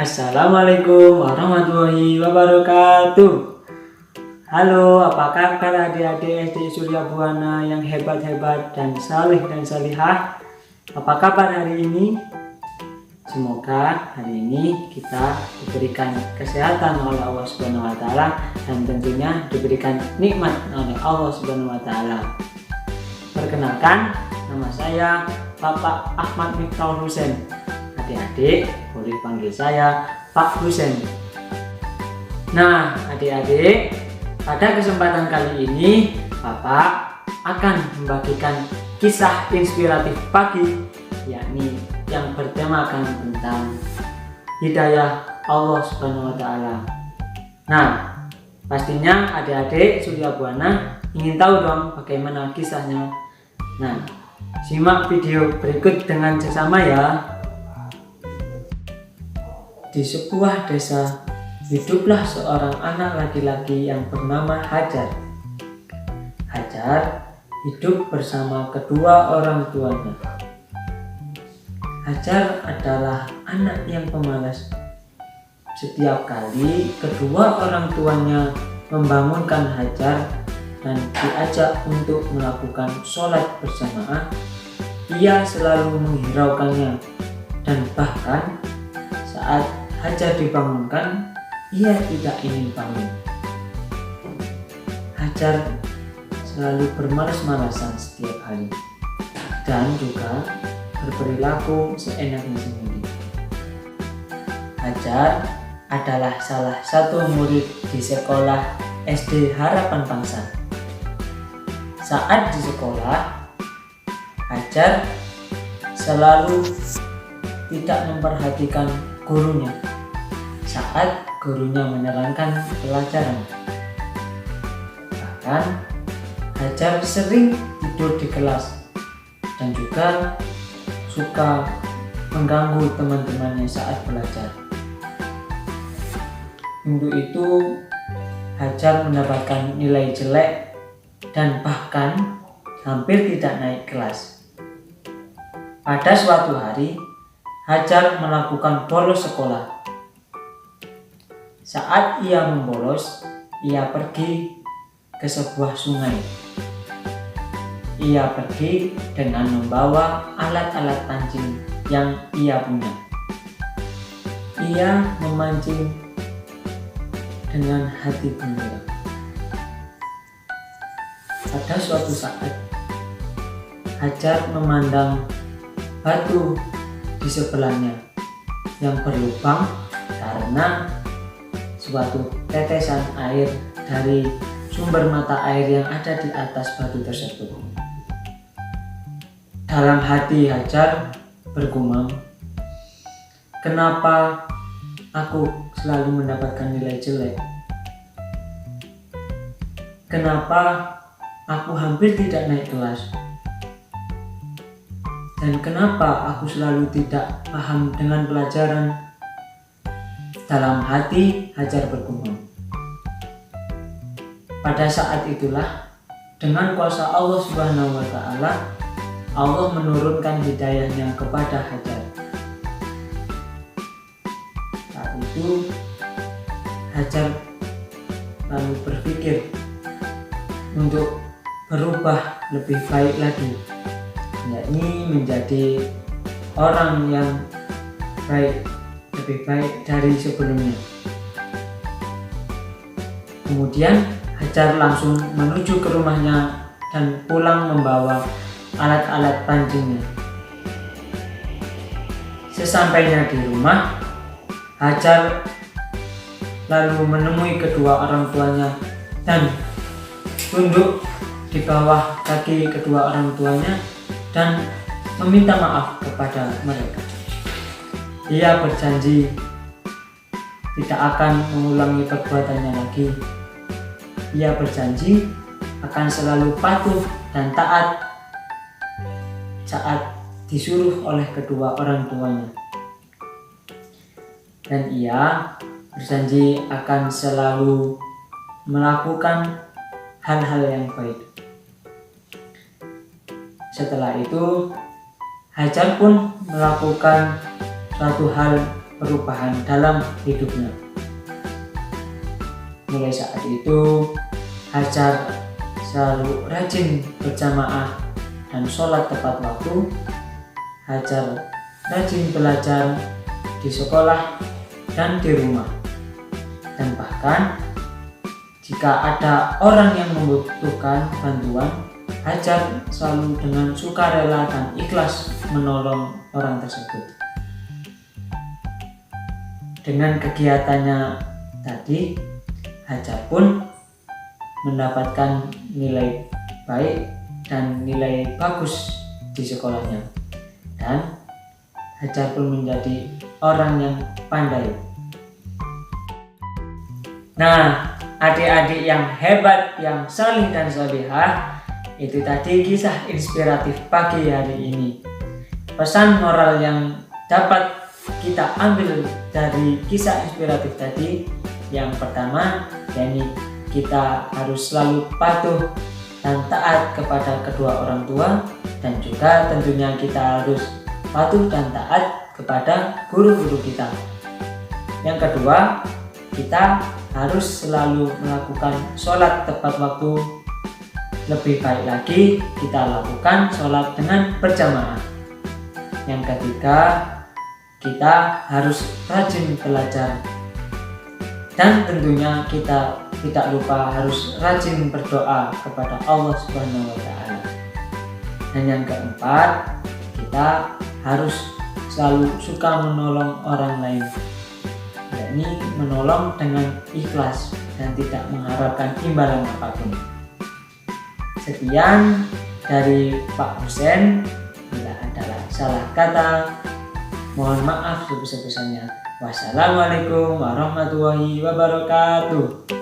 Assalamualaikum warahmatullahi wabarakatuh. Halo, apa kabar adik-adik SD Surya Buana yang hebat-hebat dan saleh dan salihah? Apa kabar hari ini? Semoga hari ini kita diberikan kesehatan oleh Allah Subhanahu wa taala dan tentunya diberikan nikmat oleh Allah Subhanahu wa taala. Perkenalkan, nama saya Bapak Ahmad Miftahul Husain. Adik-adik boleh panggil saya Pak Husain. Nah, adik-adik, pada kesempatan kali ini Bapak akan membagikan kisah inspiratif pagi, yakni yang bertemakan tentang hidayah Allah Subhanahu wa taala. Nah, pastinya adik-adik Surya Buana ingin tahu dong bagaimana kisahnya. Nah, simak video berikut dengan seksama ya. Di sebuah desa, hiduplah seorang anak laki-laki yang bernama Hajar. Hajar hidup bersama kedua orang tuanya. Hajar adalah anak yang pemalas. Setiap kali kedua orang tuanya membangunkan Hajar dan diajak untuk melakukan sholat berjamaah, ia selalu menghiraukannya, dan bahkan saat Hajar dibangunkan, ia tidak ingin bangun. Hajar selalu bermalas-malasan setiap hari dan juga berperilaku seenaknya sendiri. Hajar adalah salah satu murid di sekolah SD Harapan Bangsa. Saat di sekolah, Hajar selalu tidak memperhatikan gurunya saat gurunya menerangkan pelajaran. Bahkan Hajar sering tidur di kelas dan juga suka mengganggu teman-temannya saat belajar. Untuk itu Hajar mendapatkan nilai jelek dan bahkan hampir tidak naik kelas. Pada suatu hari Hajar melakukan bolos sekolah. Saat ia membolos, ia pergi ke sebuah sungai. Ia pergi dengan membawa alat-alat pancing yang ia punya. Ia memancing dengan hati gembira. Pada suatu saat, Hajar memandang batu di sebelahnya yang berlubang karena suatu tetesan air dari sumber mata air yang ada di atas batu tersebut. Dalam hati Hajar bergumam, "Kenapa aku selalu mendapatkan nilai jelek? Kenapa aku hampir tidak naik kelas? Dan kenapa aku selalu tidak paham dengan pelajaran?" Dalam hati Hajar bergumam. Pada saat itulah, dengan kuasa Allah Subhanahu wa taala, Allah menurunkan hidayahnya kepada Hajar. Saat itu Hajar lalu berpikir untuk berubah lebih baik lagi, yakni menjadi orang yang baik, lebih baik dari sebelumnya. Kemudian Hajar langsung menuju ke rumahnya dan pulang membawa alat-alat pancingnya. Sesampainya di rumah, Hajar lalu menemui kedua orang tuanya dan tunduk di bawah kaki kedua orang tuanya dan meminta maaf kepada mereka. Ia berjanji tidak akan mengulangi perbuatannya lagi. Ia berjanji akan selalu patuh dan taat saat disuruh oleh kedua orang tuanya. Dan ia berjanji akan selalu melakukan hal-hal yang baik. Setelah itu, Hajar pun melakukan suatu hal perubahan dalam hidupnya. Mulai saat itu, Hajar selalu rajin berjamaah dan sholat tepat waktu. Hajar rajin belajar di sekolah dan di rumah. Dan bahkan jika ada orang yang membutuhkan bantuan, Hajar selalu dengan sukarela dan ikhlas menolong orang tersebut. Dengan kegiatannya tadi, Hajar pun mendapatkan nilai baik dan nilai bagus di sekolahnya. Dan Hajar pun menjadi orang yang pandai. Nah, adik-adik yang hebat, yang salih dan salihah, itu tadi kisah inspiratif pagi hari ini. Pesan moral yang dapat kita ambil dari kisah inspiratif tadi, yang pertama, yakni kita harus selalu patuh dan taat kepada kedua orang tua, dan juga tentunya kita harus patuh dan taat kepada guru-guru kita. Yang kedua, kita harus selalu melakukan sholat tepat waktu. Lebih baik lagi kita lakukan sholat dengan berjamaah. Yang ketiga, kita harus rajin belajar. Dan tentunya kita tidak lupa harus rajin berdoa kepada Allah Subhanahu wa Ta'ala. Dan yang keempat, kita harus selalu suka menolong orang lain, yakni menolong dengan ikhlas dan tidak mengharapkan imbalan apapun. Sekian dari Pak Husen. Bila ada salah kata, mohon maaf sebesar-besarnya. Wassalamualaikum warahmatullahi wabarakatuh.